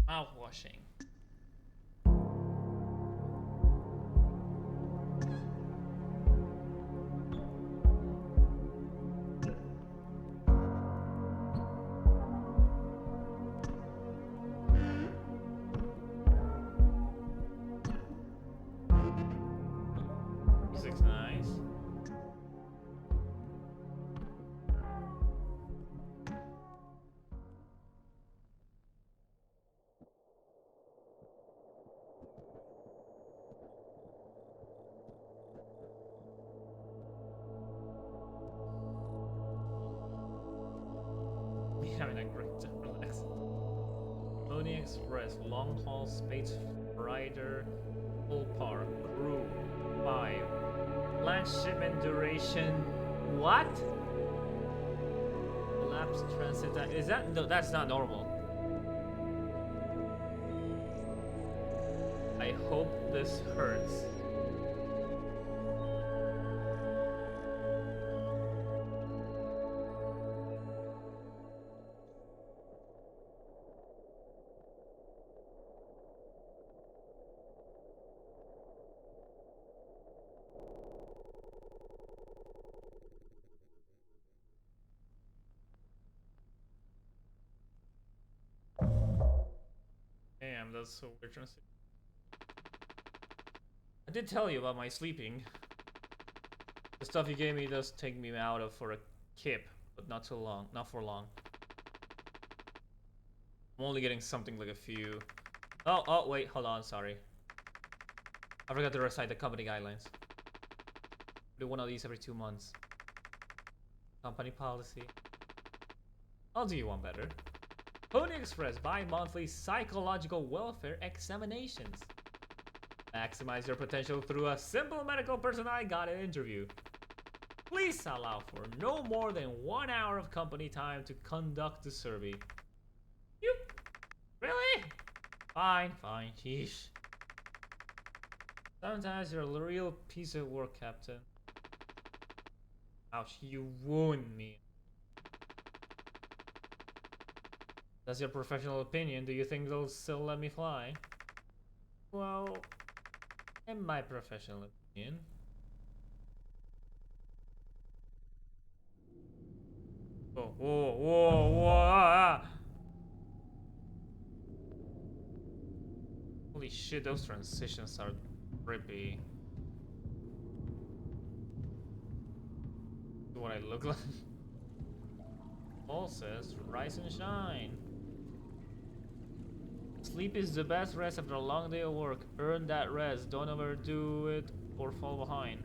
Mouthwashing. Music's nice. Be having a great time. Relax. Pony Express, long haul space rider, full park, crew, 5. Land shipment duration, what? Elapsed transit time, is that, no, that's not normal. I hope this hurts. Damn, that's so weird. I did tell you about my sleeping. The stuff you gave me does take me out of for a kip, but not too long, not for long. I'm only getting something like a few. Oh, wait, hold on, sorry. I forgot to recite the company guidelines. Do one of these every 2 months. Company policy. I'll do you one better. Pony Express bi-monthly psychological welfare examinations. Maximize your potential through a simple medical personality guided interview. Please allow for no more than 1 hour of company time to conduct the survey. You really? Fine, sheesh. Sometimes you're a real piece of work, Captain. Ouch, you ruined me. That's your professional opinion. Do you think they'll still let me fly? Well, in my professional opinion. Whoa. Holy shit, those transitions are trippy. Do what I look like? Paul says, rise and shine. Sleep is the best rest after a long day of work. Earn that rest. Don't overdo it or fall behind.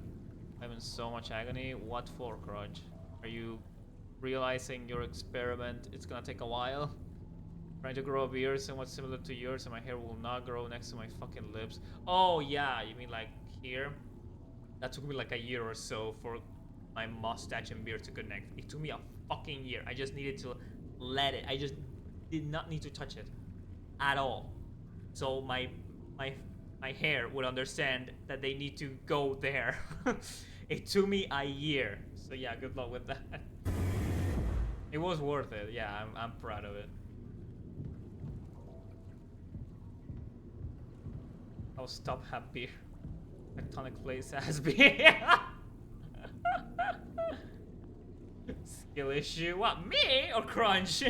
I'm in so much agony. What for, Crudge? Are you realizing your experiment it's gonna take a while? Trying to grow a beard somewhat similar to yours and my hair will not grow next to my fucking lips. Oh yeah, you mean like here? That took me like a year or so for my mustache and beard to connect. It took me a fucking year. I just needed to let it. I just did not need to touch it at all. So my hair would understand that they need to go there. It took me a year. So yeah, good luck with that. It was worth it. Yeah, I'm proud of it. I'll stop happy. Tectonic place has been. Skill issue. What, me or Crunch?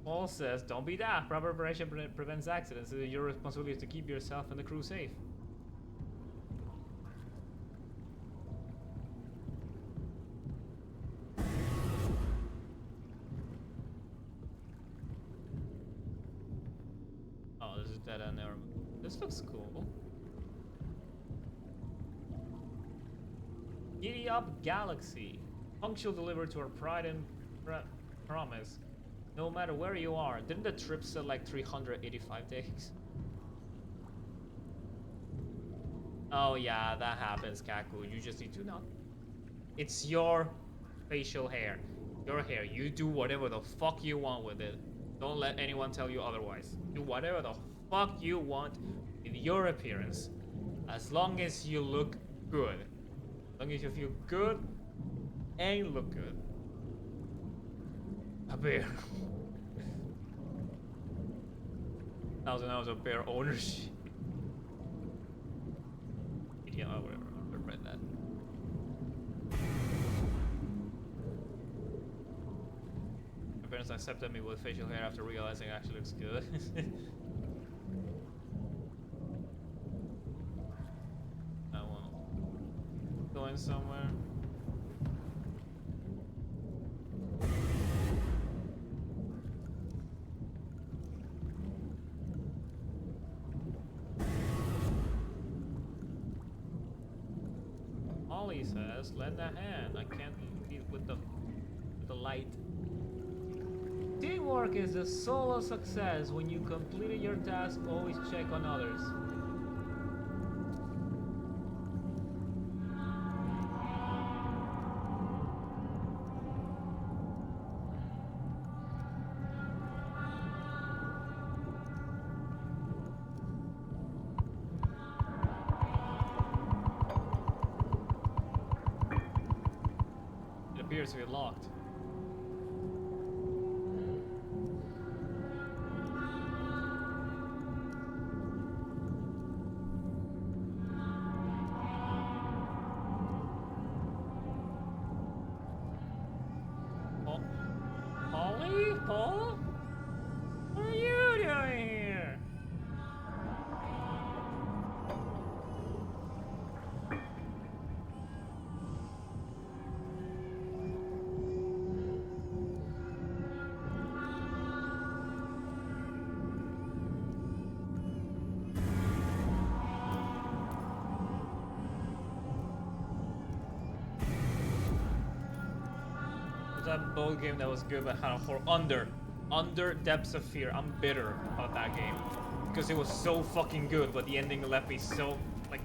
Paul says, don't be daft. Proper preparation prevents accidents. It is your responsibility to keep yourself and the crew safe. Oh, this is dead end there. This looks cool. Giddy up, Galaxy. Punctual delivery to our pride and promise. No matter where you are. Didn't the trip say like 385 days? Oh yeah, that happens, Kaku. You just need to know. It's your facial hair. Your hair. You do whatever the fuck you want with it. Don't let anyone tell you otherwise. Do whatever the fuck you want with your appearance. As long as you look good. As long as you feel good and look good. A bear. 1,000 hours of bear ownership. Yeah, whatever. I read that. My parents accepted me with facial hair after realizing it actually looks good. I won't. Going somewhere. Ollie says, lend a hand. I can't beat with the light. Teamwork is the soul of success. When you completed your task, always check on others. It appears to be locked. Ollie? Paul? What are you doing here? That bold game that was good but had a horror under Depths of Fear. I'm bitter about that game because it was so fucking good, but the ending left me so like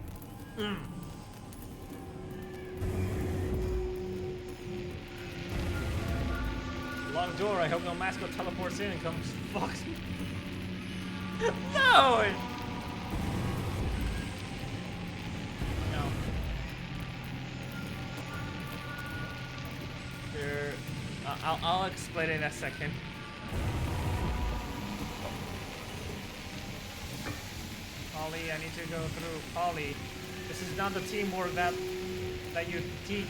Locked door. I hope no mascot teleports in and comes fucks me. No. No. There. I'll explain in a second. Ollie, I need to go through. Ollie, this is not the teamwork that you teach.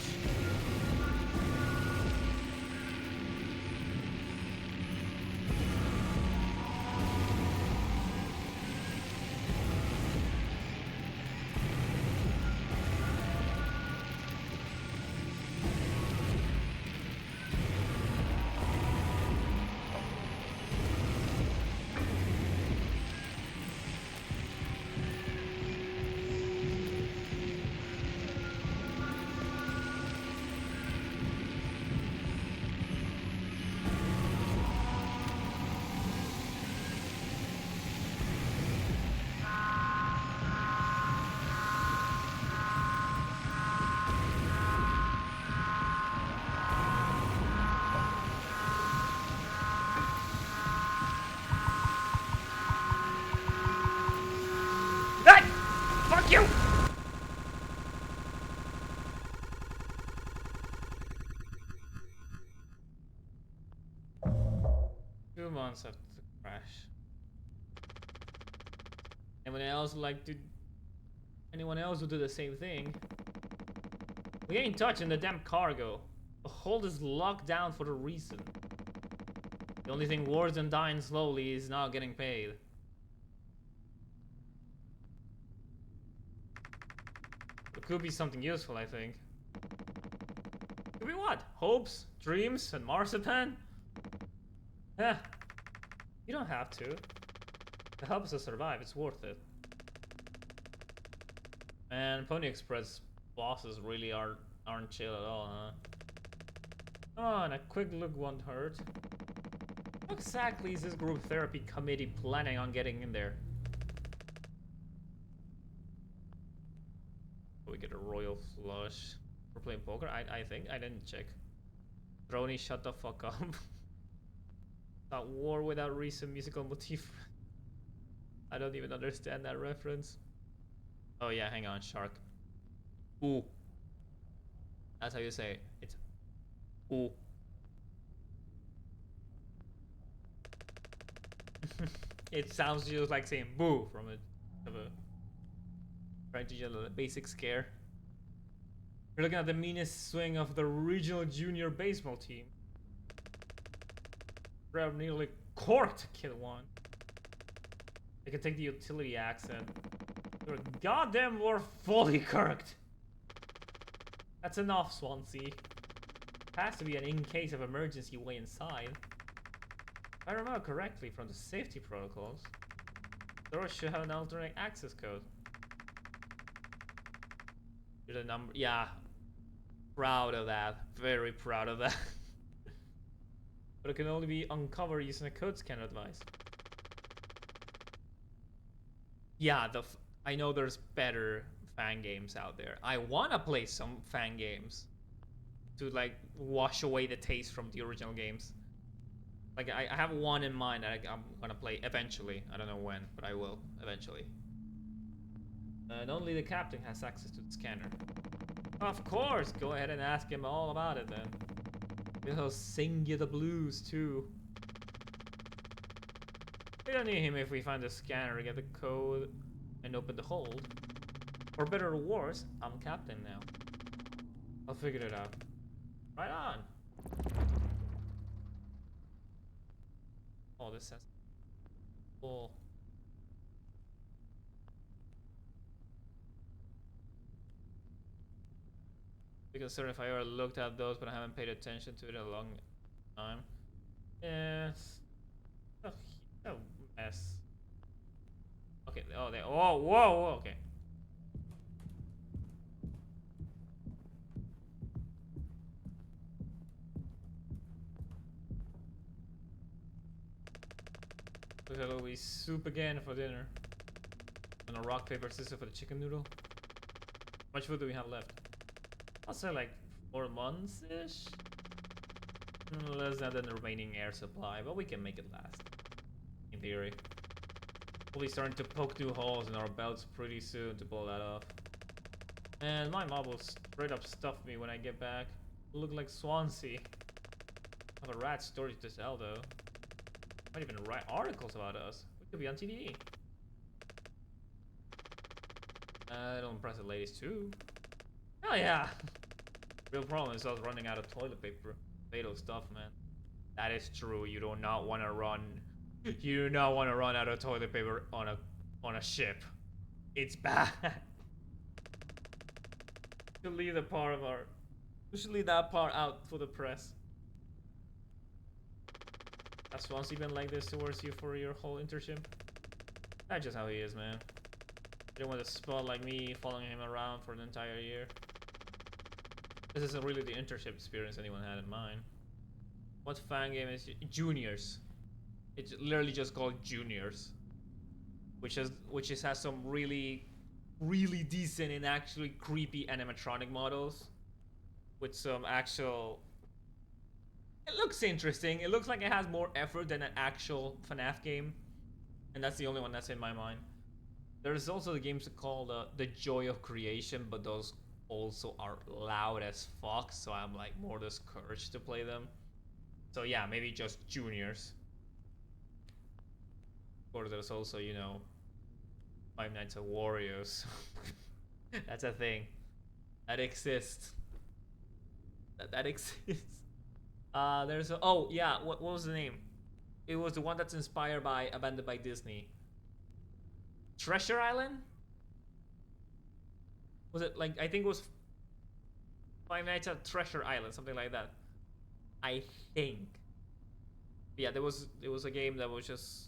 Fuck you! 2 months after the crash. Anyone else would do the same thing? We ain't touching the damn cargo. The hold is locked down for a reason. The only thing worse than dying slowly is not getting paid. It could be something useful, I think. Could be what? Hopes, dreams, and marzipan? Eh, you don't have to. It helps us survive, it's worth it. And Pony Express bosses really aren't chill at all, huh? Oh, and a quick look won't hurt. How exactly is this group therapy committee planning on getting in there? We get a royal flush. We're playing poker? I think. I didn't check. Brony, shut the fuck up. Not war without reason musical motif. I don't even understand that reference. Oh yeah, hang on, shark. Ooh. That's how you say it. It's ooh. It sounds just like saying boo from it. Of a trying to get a basic scare. You're looking at the meanest swing of the regional junior baseball team. They're nearly corked, Kid One. They can take the utility axe and they're goddamn more fully corked. That's enough, Swansea. Has to be an in case of emergency way inside. If I remember correctly from the safety protocols, doors should have an alternate access code. Here's a number. Yeah. Proud of that. Very proud of that. But it can only be uncovered using a code scanner device. Yeah, I know there's better fan games out there. I wanna play some fan games to like wash away the taste from the original games. Like I have one in mind that I'm gonna play eventually. I don't know when, but I will eventually. And only the captain has access to the scanner. Of course, go ahead and ask him all about it then. He'll sing you the blues too. We don't need him if we find the scanner, get the code, and open the hold. For better or worse, I'm captain now. I'll figure it out. Right on. Oh, this has full. Because certain if I ever looked at those, but I haven't paid attention to it in a long time. Yes. Oh, mess. Okay. Oh, they. Oh, whoa. Okay. There'll be soup again for dinner. And a rock paper scissors for the chicken noodle. How much food do we have left? I'll say like 4 months ish. Less than the remaining air supply, but we can make it last. In theory. We'll be starting to poke new holes in our belts pretty soon to pull that off. And my mob will straight up stuff me when I get back. Look like Swansea. I have a rat story to tell though. Might even write articles about us. We could be on TV. It'll impress the ladies too. Oh yeah. Real problem is us running out of toilet paper. Fatal stuff, man. That is true. You do not want to run. You do not want to run out of toilet paper on a ship. It's bad. We should leave the part of our. We should leave that part out for the press. Has Swansea been like this towards you for your whole internship? That's just how he is, man. You don't want a spot like me following him around for an entire year. This isn't really the internship experience anyone had in mind. What fan game is Juniors? It's literally just called Juniors, which has some really decent and actually creepy animatronic models with some actual. It looks interesting. It looks like it has more effort than an actual FNAF game, and that's the only one that's in my mind. There's also the games called The Joy of Creation, but those also are loud as fuck, so I'm like more discouraged to play them. So yeah, maybe just Juniors. Or there's also, you know, Five Nights at Warriors. That's a thing. That exists. That exists. There's a, oh yeah, what was the name? It was the one that's inspired by Abandoned by Disney. Treasure Island? Was it like, I think it was Five Nights at Treasure Island, something like that. I think. Yeah, it was a game that was just.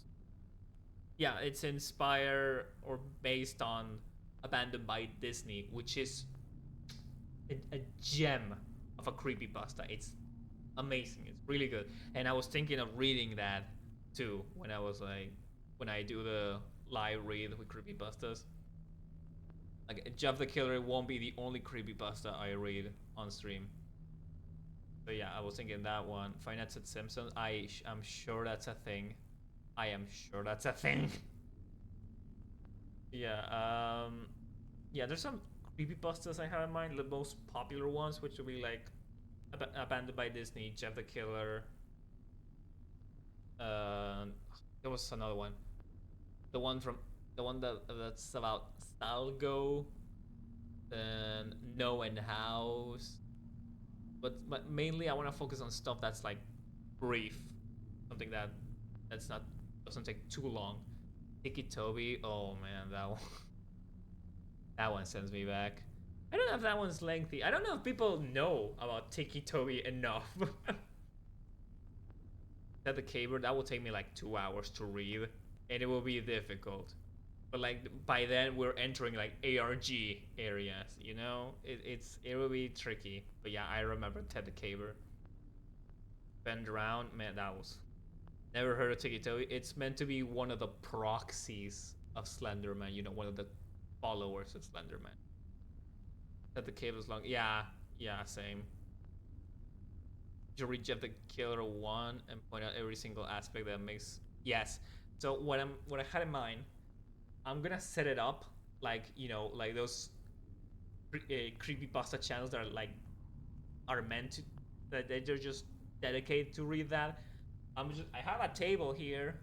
Yeah, it's inspired or based on Abandoned by Disney, which is a gem of a creepypasta. It's amazing. It's really good. And I was thinking of reading that too when I do the live read with creepypastas. Like Jeff the Killer won't be the only creepypasta I read on stream. So yeah, I was thinking that one. Five Nights at Simpsons. I'm sure that's a thing. I am sure that's a thing. Yeah, yeah, there's some creepypastas I have in mind. The most popular ones, which would be like Abandoned by Disney, Jeff the Killer. There was another one. The one from the one that's about Stalgo, then No and House. But mainly I want to focus on stuff that's like brief, something that's not doesn't take too long. Tiki Toby, oh man, that one that one sends me back. I don't know if that one's lengthy. I don't know if people know about Tiki Toby enough. That the caber that will take me like 2 hours to read, and it will be difficult. But like by then we're entering like ARG areas, you know. It will be tricky. But yeah, I remember Ted the Caber. Bend around, man. That was never heard of Tiki Toby. It's meant to be one of the proxies of Slenderman. You know, one of the followers of Slenderman. Ted the Caber's long. Yeah, yeah, same. You reach Jeff the Killer 1 and point out every single aspect that makes yes. So what I had in mind, I'm gonna set it up like like those creepypasta channels that are meant to that they're just dedicated to read that. I have a table here.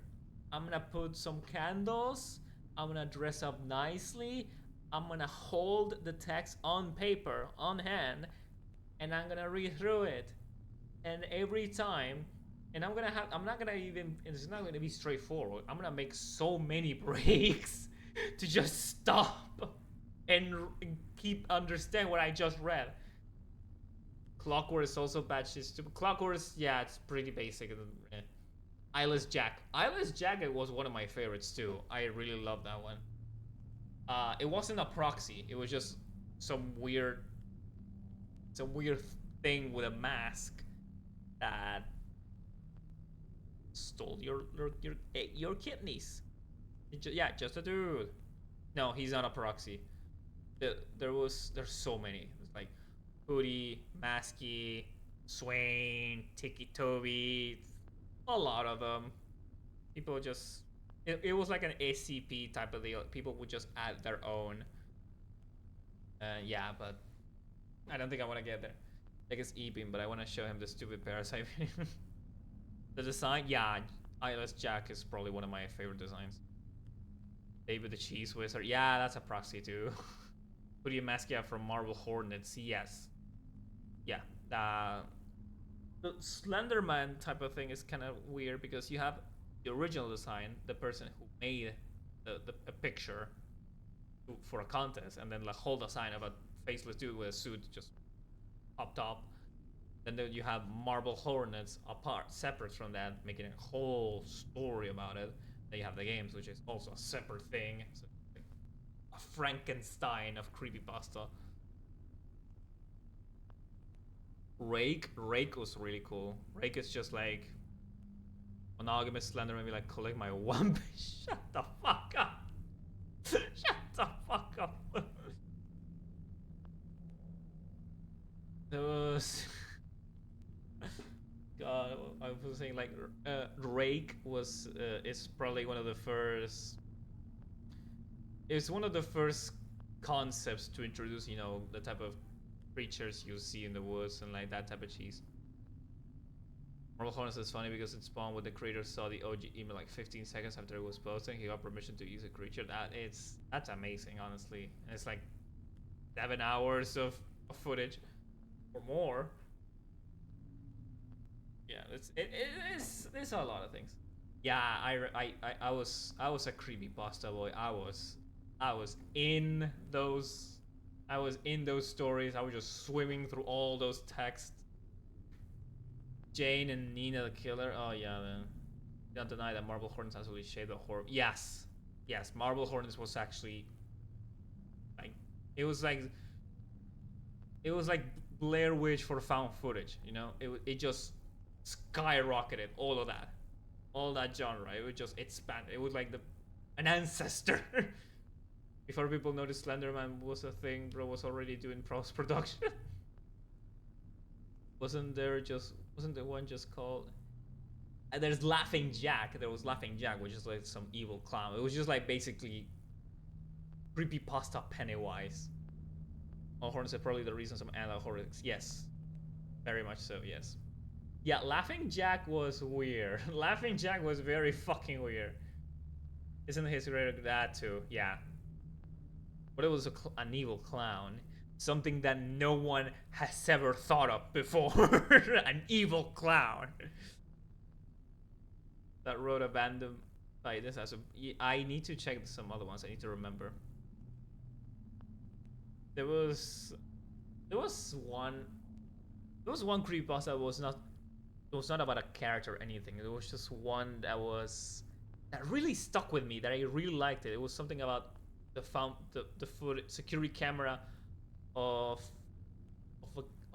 I'm gonna put some candles. I'm gonna dress up nicely. I'm gonna hold the text on paper on hand, and I'm gonna read through it. And every time, and I'm not gonna even, it's not gonna be straightforward. I'm gonna make so many breaks to just stop and keep understand what I just read. Clockwork is also bad shit stupid. Clockwork is, yeah, it's pretty basic. Eyeless Jack. Eyeless Jack was one of my favorites too. I really love that one. It wasn't a proxy. It was just some weird thing with a mask that stole your kidneys. Yeah, just a dude. No, he's not a proxy. There's so many. It's like Hootie, Masky, Swain, Tiki Toby, a lot of them. People just it was like an ACP type of deal. People would just add their own. Yeah, but I don't think I want to get there. Like it's E-beam, but I want to show him the stupid parasite. The design, yeah, Eyeless Jack is probably one of my favorite designs. David the Cheese Wizard, yeah, that's a proxy too. Hoodie Maskia from Marble Hornets, yes. Yeah, the Slenderman type of thing is kind of weird because you have the original design, the person who made a picture for a contest, and then the whole design of a faceless dude with a suit just up top. Then you have Marble Hornets apart, separate from that, making a whole story about it. Then you have the games, which is also a separate thing. So like a Frankenstein of creepypasta. Rake was really cool. Rake is just like monogamous Slenderman, be like, collect my one. Shut the fuck up. Shut the fuck up. There was. God, I was saying like Rake was is probably one of the first. It's one of the first concepts to introduce, the type of creatures you see in the woods and like that type of cheese. Marble Hornets is funny because it spawned when the creator saw the OG email like 15 seconds after it was posted. He got permission to use a creature. That's amazing, honestly. And it's like 7 hours of footage or more. Yeah, there's a lot of things. Yeah, I was a creepypasta boy. I was in those stories. I was just swimming through all those texts. Jane and Nina the Killer. Oh yeah, man. Don't deny that Marble Hornets actually shaped the horror. Yes, Marble Hornets was actually like it was like Blair Witch for found footage. It just skyrocketed all that genre. It would just expand. It was like an ancestor. Before people noticed Slenderman was a thing, bro was already doing post production. Wasn't the one just called? And there's Laughing Jack. There was Laughing Jack, which is like some evil clown. It was just like basically creepypasta Pennywise. All Horns are probably the reason some anti-horrors. Yes, very much so. Yes. Yeah, Laughing Jack was weird. Laughing Jack was very fucking weird. Isn't his rated that too? Yeah. But it was an evil clown. Something that no one has ever thought of before. An evil clown. That wrote abandoned by this as a... I need to check some other ones. I need to remember. There was one... There was one creepypasta that was not... It was not about a character or anything. It was just one that was... That really stuck with me. That I really liked it. It was something about the foot security camera of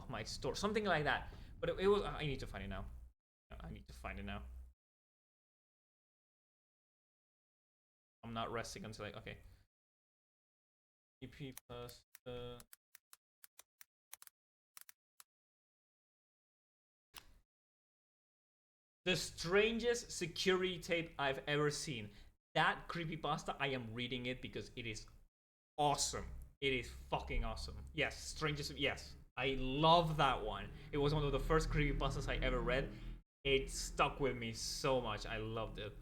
my store, something like that. But it was. I need to find it now. I need to find it now. I'm not resting until okay. EP plus the strangest security tape I've ever seen. That creepypasta, I am reading it because it is awesome. It is fucking awesome. Yes, strangest. Yes, I love that one. It was one of the first creepypastas I ever read. It stuck with me so much. I loved it.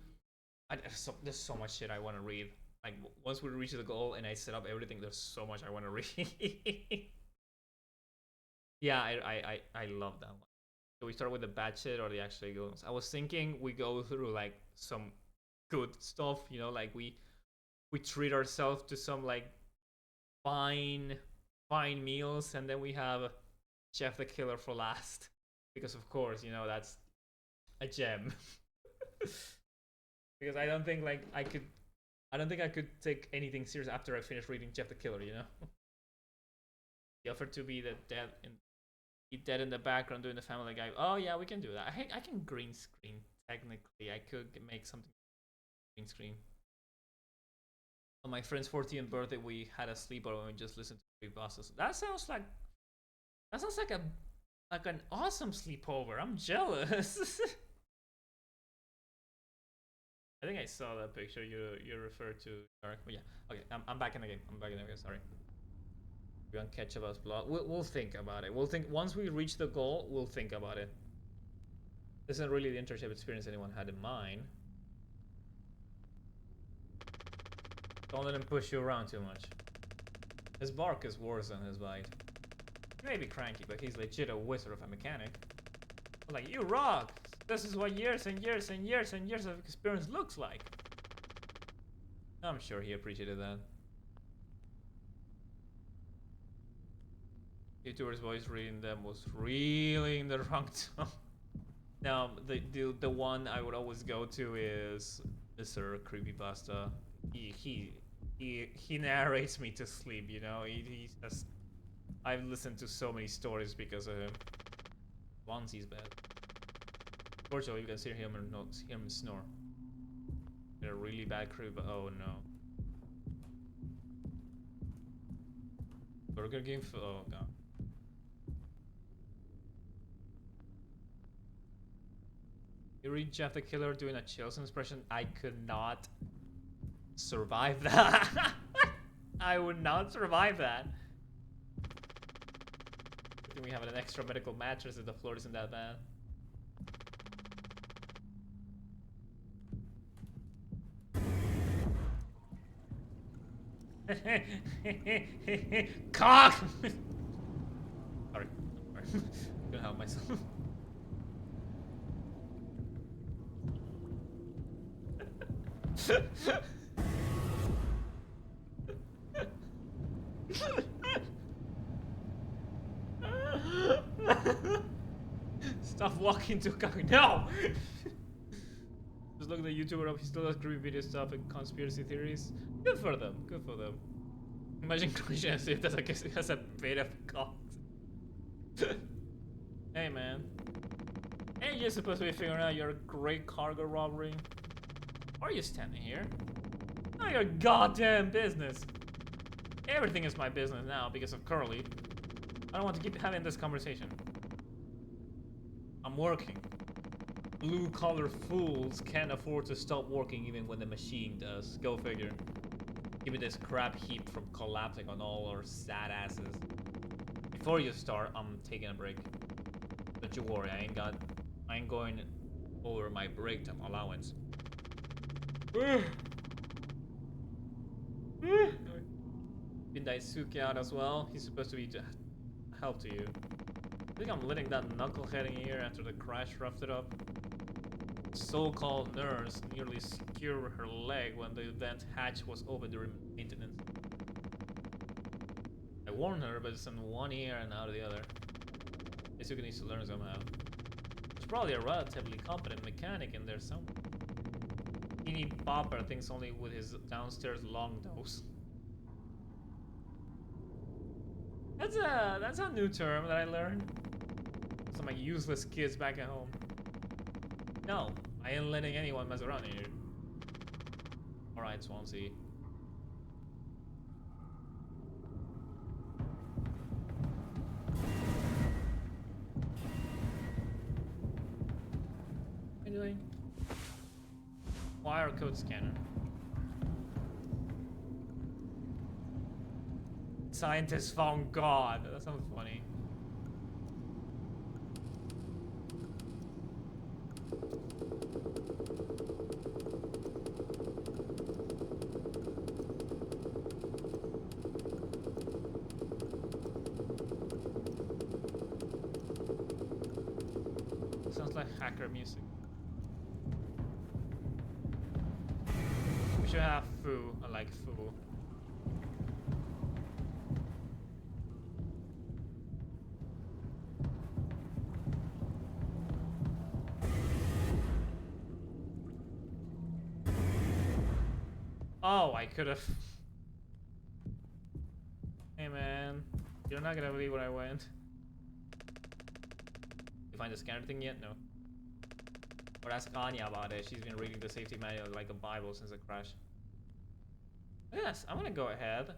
There's so much shit I want to read. Like once we reach the goal and I set up everything, there's so much I want to read. Yeah, I love that one. Do we start with the bad shit or the actually good ones? I was thinking we go through like some good stuff, you know, like we treat ourselves to some like fine meals, and then we have Chef the Killer for last, because of course, you know, that's a gem. Because I don't think I could take anything serious after I finish reading Jeff the Killer, you know. The offer to be dead in the background doing the Family Guy. Oh yeah, we can do that. I can green screen technically. I could make something green screen. On my friend's 14th birthday, we had a sleepover and we just listened to creepypastas. That sounds like an awesome sleepover. I'm jealous. I think I saw that picture you referred to, Dark. But yeah, okay, I'm back in the game. Sorry. We want ketchup as blood. We'll think about it. We'll think once we reach the goal. We'll think about it. This isn't really the internship experience anyone had in mind. Don't let him push you around too much. His bark is worse than his bite. He may be cranky, but he's legit a wizard of a mechanic. Like, you rock! This is what years and years and years and years of experience looks like. I'm sure he appreciated that. YouTuber's voice reading them was really in the wrong tone. Now, the one I would always go to is Mr. Creepypasta. He narrates me to sleep, you know. He just... I've listened to so many stories because of him. Once he's bad. Fortunately, you can hear him snore. They're really bad creep. Oh no. Burger game. Oh god. You read Jeff the Killer doing a Chilson expression. I could not survive that. I would not survive that. I think we have an extra medical mattress if the floor isn't that bad. Cock! Sorry. I'm gonna help myself. Stop walking to cock. No! Just look at the YouTuber up. He still does creepy video stuff and conspiracy theories. Good for them. Good for them. Imagine Christian as if I guess it has a bit of cock. Hey man. Ain't you supposed to be figuring out your great cargo robbery? Why are you standing here? Not your goddamn business. Everything is my business now because of Curly. I don't want to keep having this conversation. I'm working. Blue-collar fools can't afford to stop working even when the machine does. Go figure. Keep this crap heap from collapsing on all our sad asses. Before you start, I'm taking a break. Don't you worry, I ain't going over my break time allowance. Been Daisuke out as well. He's supposed to be help to you. I think I'm letting that knucklehead in here after the crash roughed it up. So-called nurse nearly skewered her leg when the vent hatch was open during maintenance. I warned her, but it's in one ear and out of the other. Daisuke needs to learn somehow. There's probably a relatively competent mechanic in there somewhere. Teeny Popper thinks only with his downstairs long nose. That's a new term that I learned. Some of my useless kids back at home. No, I ain't letting anyone mess around here. Alright, Swansea. What are you doing? Wire code scanner. Scientists found God. That sounds funny. Sounds like hacker music. We should have Foo. I like Foo. Oh, I could have. Hey man, you're not gonna believe where I went. You find the scanner thing yet? No. Or ask Anya about it. She's been reading the safety manual like a Bible since the crash. Yes, I'm gonna go ahead.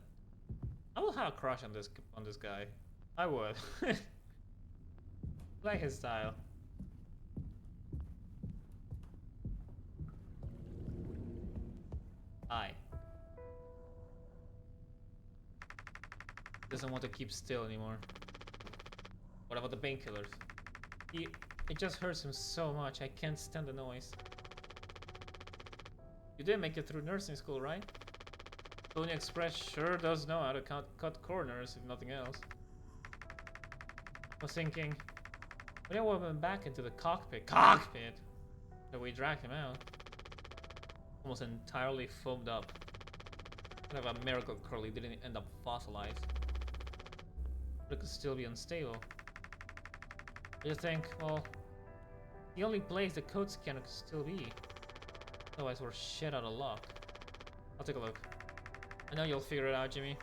I will have a crush on this guy. I would. Like his style. Hi. Doesn't want to keep still anymore. What about the painkillers? It just hurts him so much. I can't stand the noise. You did make it through nursing school, right? Pony Express sure does know how to cut corners, if nothing else. I was thinking, we went back into the cockpit. So we dragged him out. Almost entirely foamed up. Kind of a miracle Curly didn't end up fossilized. But it could still be unstable. I just think, well, the only place the code scanner could still be. Otherwise we're shit out of luck. I'll take a look. I know you'll figure it out, Jimmy.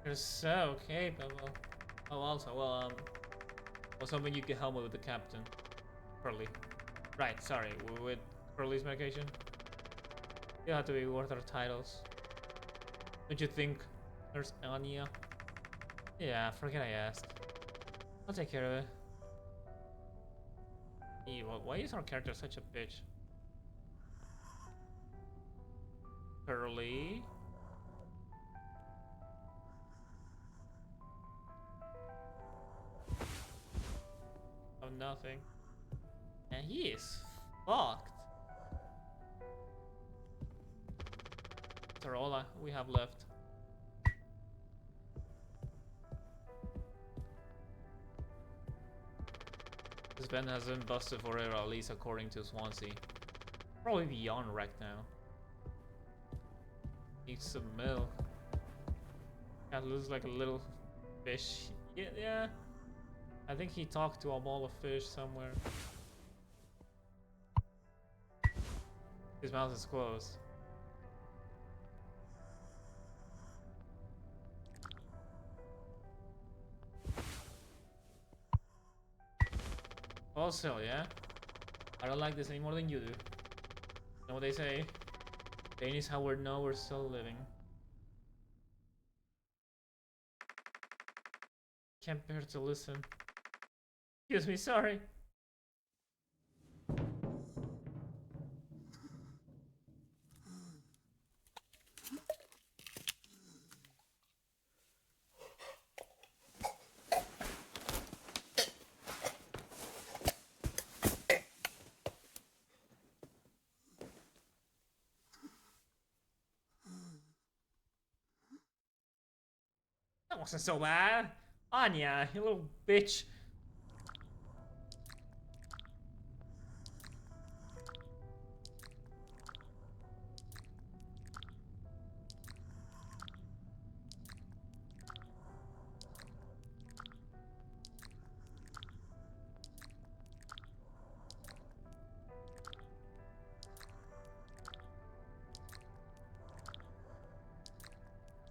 You're so capable. Oh, also, well, I was hoping you could help me with the captain. Curly. Right, sorry, with Curly's medication? You have to be worth our titles. Don't you think, Nurse Anya? Yeah, forget I asked. I'll take care of it. Why is our character such a bitch? Curly? Oh, nothing. And he is fucked. That's all we have left. This vent has been busted forever, at least according to Swansea. Probably beyond wreck now. Needs some milk. That looks like a little fish. Yeah. I think he talked to a ball of fish somewhere. His mouth is closed. Also, yeah? I don't like this any more than you do. You know what they say? Pain is how we know we're still living. Can't bear to listen. Excuse me, sorry. That wasn't so bad. Anya, you little bitch.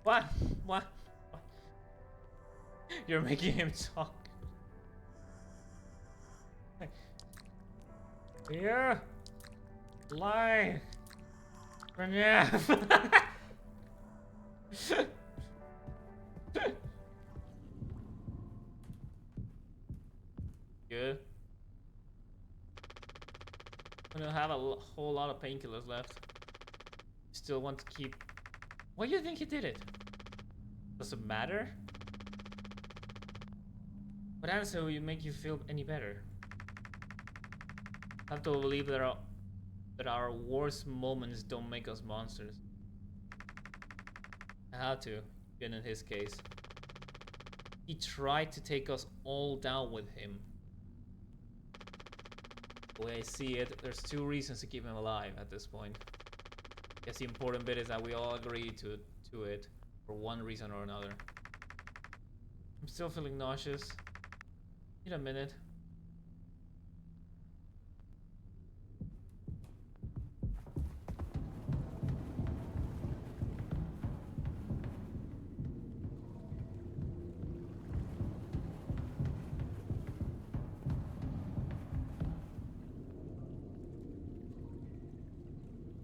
What? What? You're making him talk. Here. Lie. Yeah. Good. I don't have a whole lot of painkillers left. Still want to keep. Why do you think he did it? Does it matter? What answer will make you feel any better? I have to believe that our worst moments don't make us monsters. I have to, even in his case. He tried to take us all down with him. The way I see it, there's two reasons to keep him alive at this point. I guess the important bit is that we all agree to it for one reason or another. I'm still feeling nauseous. Need a minute.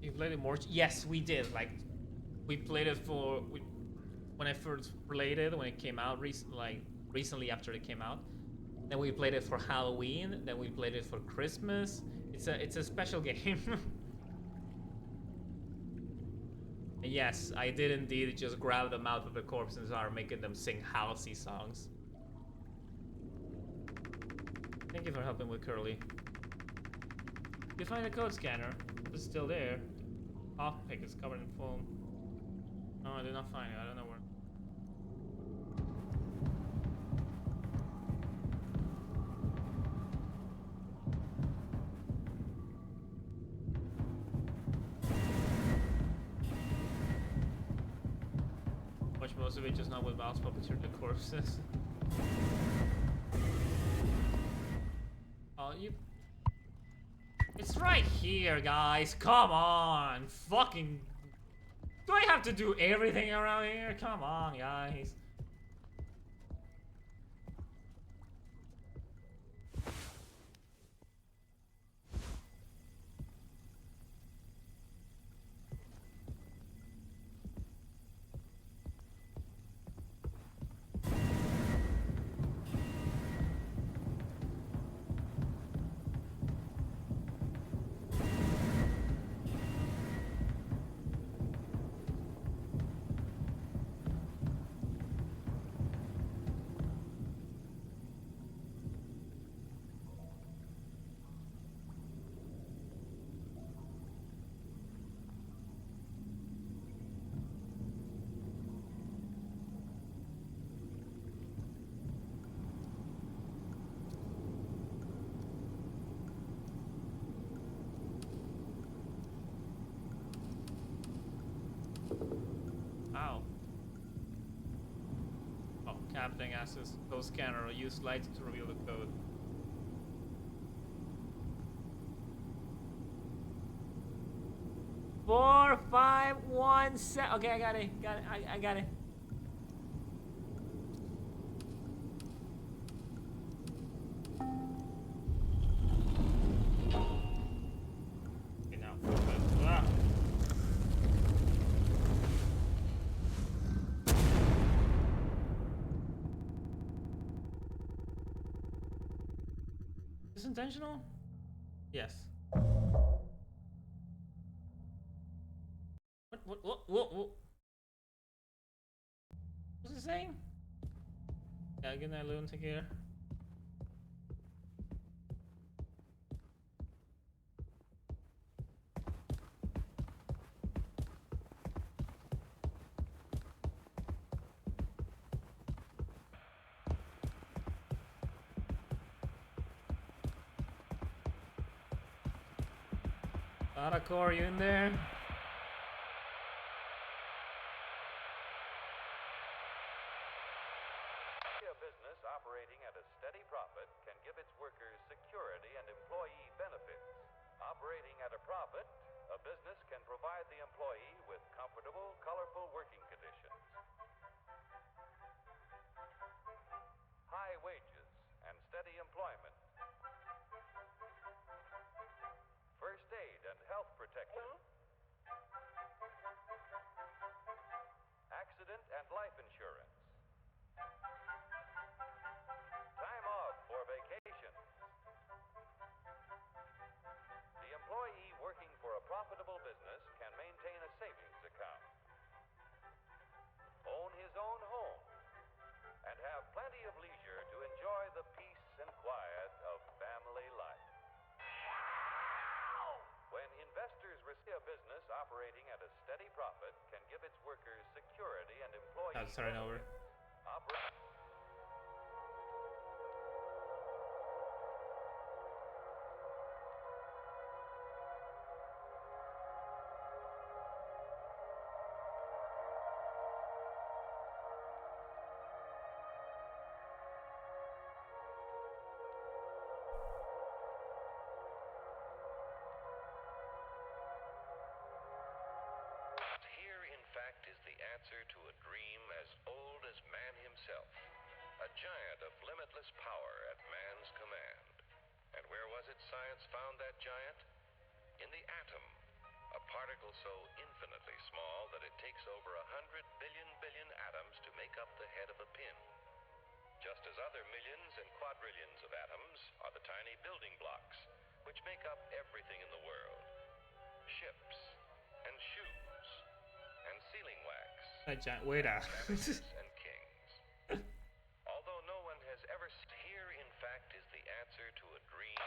You played it more? Yes, we did. Like, we played it for when I first played it when it came out recently after it came out. Then we played it for Halloween. Then we played it for Christmas. It's a special game. And yes, I did indeed just grab them out of the corpse and start making them sing Halsey songs. Thank you for helping with Curly. You find the code scanner. It's still there. Off pick is covered in foam. No, I did not find it. I don't know where. Watch most of it just not with mouse puppeteer the corpses. Oh, you. It's right here, guys. Come on. Fucking. Do I have to do everything around here? Come on, guys. Ow. Oh, captain access code scanner. Use light to reveal the code. Four, 5, 1, 7. Okay, I got it. I got it. Okay, now. Ah. Is this intentional? Yes. What? What's it saying? Yeah, get that lunatic here. Anacore, you in there? A business operating at a steady profit can give its workers security and employee benefits. Operating at a profit, a business can provide the employee with comfortable, colorful working conditions, high wages, and steady employment, first aid and health protection, accident and life insurance, time off for vacation. The employee working for a profitable business can maintain a savings account, own his own home, and have plenty of leisure to enjoy the peace and quiet of family life. When investors receive a business operating at a steady profit can give its workers security and employee Starting over. Is the answer to a dream as old as man himself, a giant of limitless power at man's command. And where was it science found that giant? In the atom, a particle so infinitely small that it takes over 100 billion atoms to make up the head of a pin. Just as other millions and quadrillions of atoms are the tiny building blocks which make up everything in the world. Ships and shoes and sealing wax, waiter. and kings. Although no one has ever here, in fact, is the answer to a dream.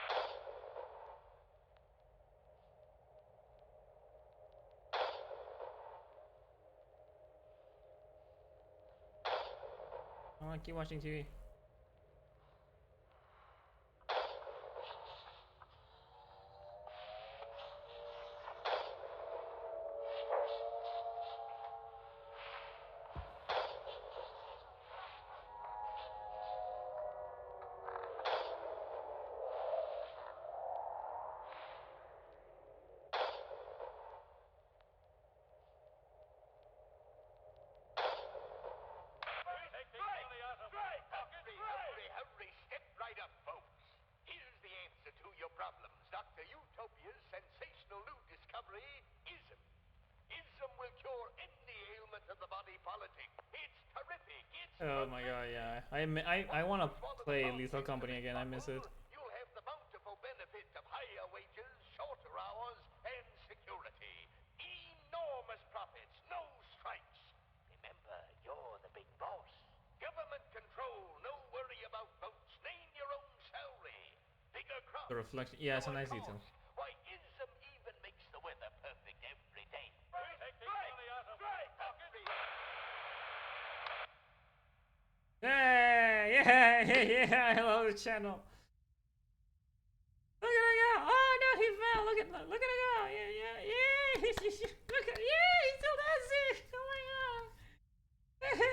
I keep watching TV. Oh my god, yeah. I want to play Lethal Company again. I miss it. You'll have the bountiful benefit of higher wages, shorter hours, and security. Enormous profits, no strikes. Remember, you're the big boss. Government control, no worry about votes. Name your own salary. Bigger crops. The reflection. Yeah, it's a nice detail. Why, ism even makes the weather perfect every day. Yeah, I love the channel. Look at it go! Oh no, he fell! Look at it go! Yeah! Look at he's still dancing! Oh my god!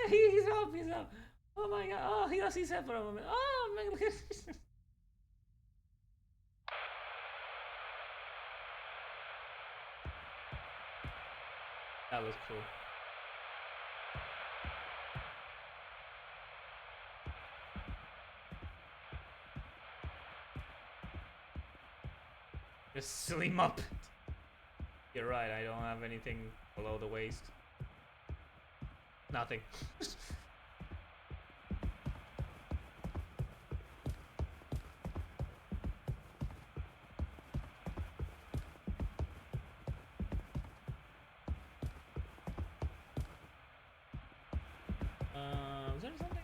He's up! Oh my god! Oh, he lost his head for a moment. Oh man, look at this. That was cool. Just silly muppet. You're right, I don't have anything below the waist. Nothing. Is there something?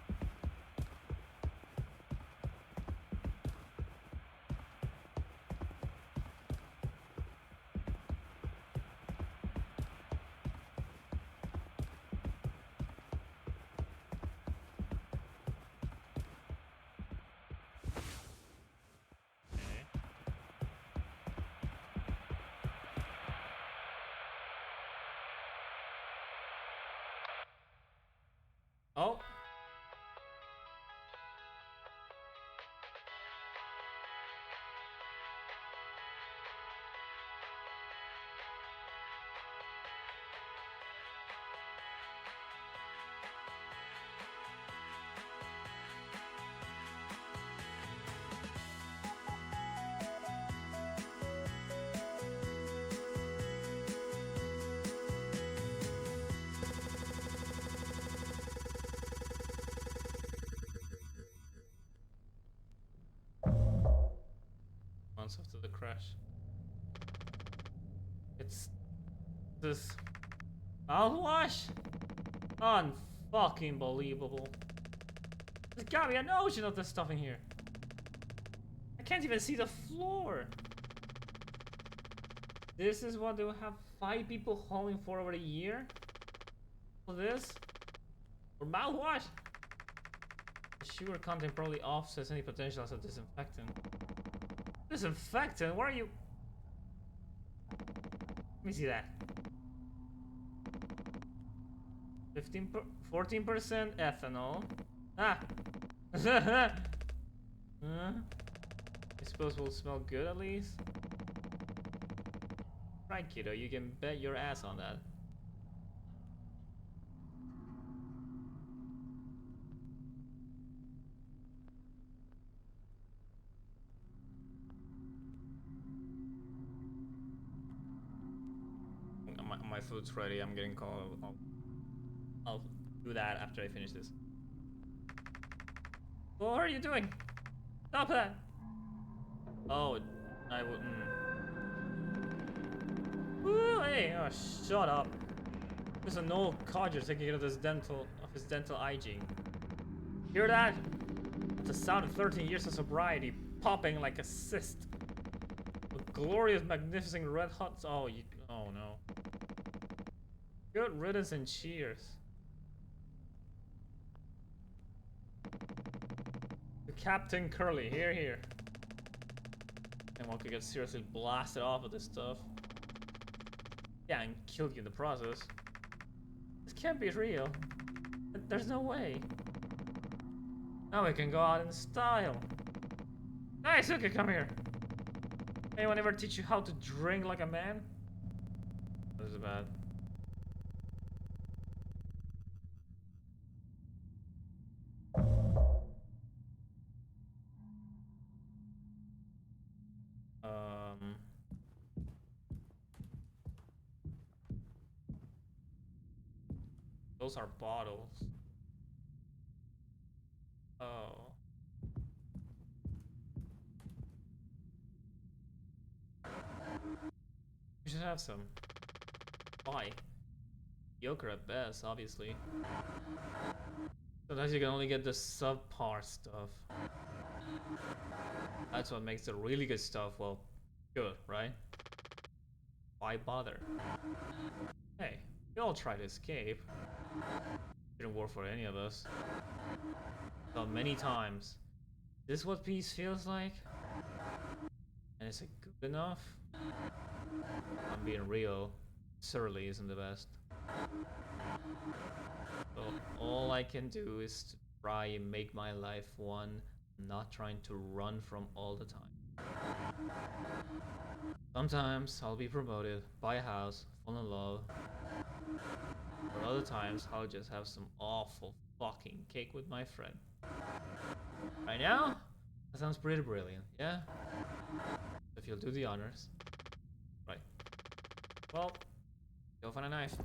Oh. Months after the crash. It's this mouthwash? Unfucking believable. There's gotta be an ocean of this stuff in here. I can't even see the floor. This is what they will have 5 people hauling for over a year? For this? For mouthwash? The sugar content probably offsets any potential as a disinfectant. Disinfectant? What are you? Let me see that. 14% ethanol. Ah! I suppose we'll smell good at least. Right, kiddo, you can bet your ass on that. My food's ready. I'm getting called. I'll do that after I finish this. What are you doing? Stop that! Oh, I wouldn't. Ooh, hey! Oh, shut up. There's an old codger taking care of his dental hygiene. Hear that? That's the sound of 13 years of sobriety popping like a cyst. A glorious, magnificent red hot. Oh, oh no. Good riddance and cheers. To Captain Curly, here. And one could get seriously blasted off with this stuff. Yeah, and kill you in the process. This can't be real. There's no way. Now we can go out in style. Hey, Suki, come here. Anyone ever teach you how to drink like a man? This is bad. Those are bottles. Oh. We should have some. Why? Mediocre at best, obviously. Sometimes you can only get the subpar stuff. That's what makes the really good stuff, well, good, right? Why bother? Hey, we all try to escape. Didn't work for any of us. Thought many times. Is this what peace feels like? And is it good enough? I'm being real. Surly isn't the best. So all I can do is to try and make my life one, not trying to run from all the time. Sometimes I'll be promoted, buy a house, fall in love. But other times I'll just have some awful fucking cake with my friend. Right now, that sounds pretty brilliant, yeah? If you'll do the honors. Right. Well, go find a knife.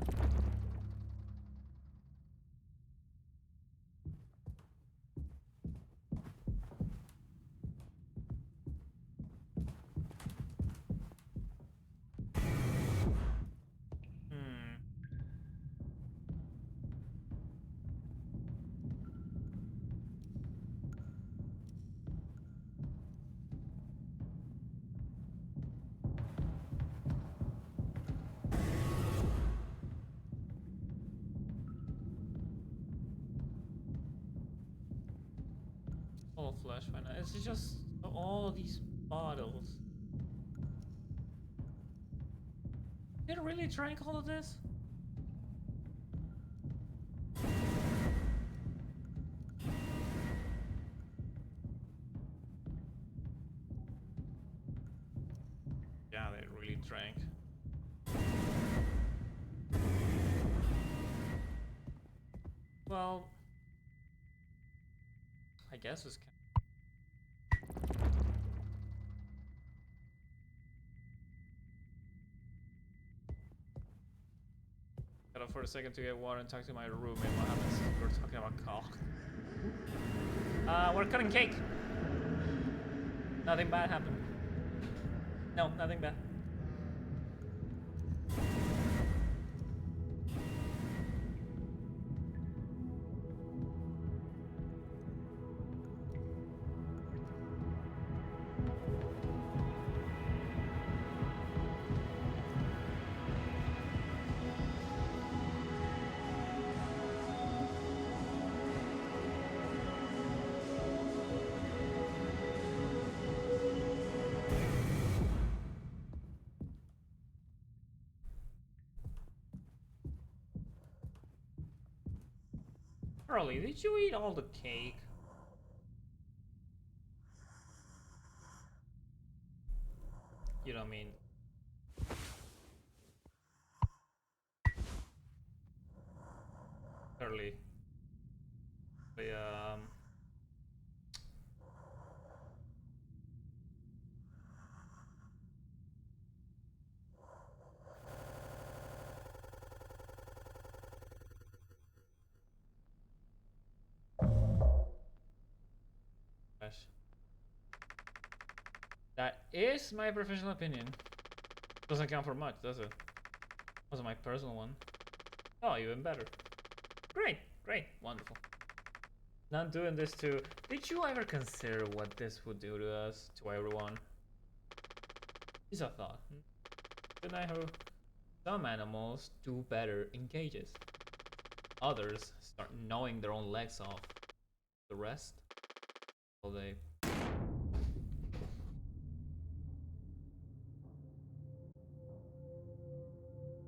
All flesh right now. It's just all these bottles. Did I really drink all of this? drank. Well, I guess it's got up for a second to get water and talk to my roommate. What happens? We're talking about cock. We're cutting cake. Nothing bad happened. No, nothing bad. Early, did you eat all the cake? You don't mean... Early. The, gosh. That is my professional opinion. Doesn't count for much, does it? Wasn't my personal one. Oh, even better. Great, great, wonderful. Not doing this to... Did you ever consider what this would do to us, to everyone? It's a thought. Good night, Haru. Some animals do better in cages. Others start gnawing their own legs off. The rest, well, they